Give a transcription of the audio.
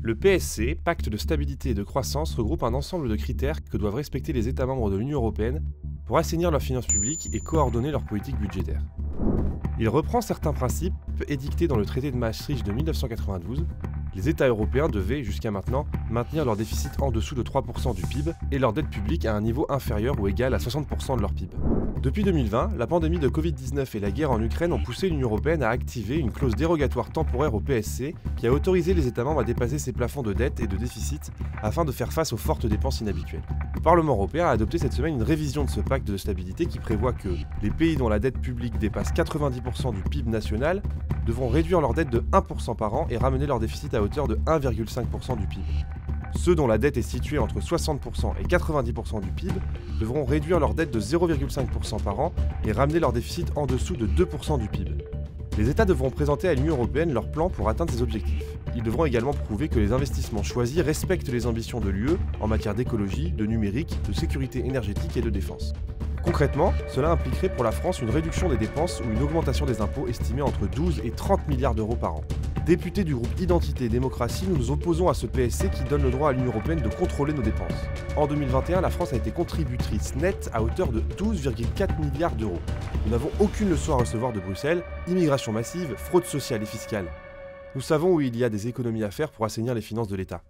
Le PSC, Pacte de stabilité et de croissance, regroupe un ensemble de critères que doivent respecter les États membres de l'Union européenne pour assainir leurs finances publiques et coordonner leur politique budgétaire. Il reprend certains principes édictés dans le traité de Maastricht de 1992. Les États européens devaient, jusqu'à maintenant, maintenir leur déficit en dessous de 3% du PIB et leur dette publique à un niveau inférieur ou égal à 60% de leur PIB. Depuis 2020, la pandémie de Covid-19 et la guerre en Ukraine ont poussé l'Union européenne à activer une clause dérogatoire temporaire au PSC qui a autorisé les États membres à dépasser ces plafonds de dette et de déficit afin de faire face aux fortes dépenses inhabituelles. Le Parlement européen a adopté cette semaine une révision de ce pacte de stabilité qui prévoit que les pays dont la dette publique dépasse 90% du PIB national devront réduire leur dette de 1% par an et ramener leur déficit à hauteur de 1,5% du PIB. Ceux dont la dette est située entre 60% et 90% du PIB devront réduire leur dette de 0,5% par an et ramener leur déficit en dessous de 2% du PIB. Les États devront présenter à l'Union européenne leur plan pour atteindre ces objectifs. Ils devront également prouver que les investissements choisis respectent les ambitions de l'UE en matière d'écologie, de numérique, de sécurité énergétique et de défense. Concrètement, cela impliquerait pour la France une réduction des dépenses ou une augmentation des impôts estimée entre 12 et 30 milliards d'euros par an. Députés du groupe Identité et Démocratie, nous nous opposons à ce PSC qui donne le droit à l'Union européenne de contrôler nos dépenses. En 2021, la France a été contributrice nette à hauteur de 12,4 milliards d'euros. Nous n'avons aucune leçon à recevoir de Bruxelles, immigration massive, fraude sociale et fiscale. Nous savons où il y a des économies à faire pour assainir les finances de l'État.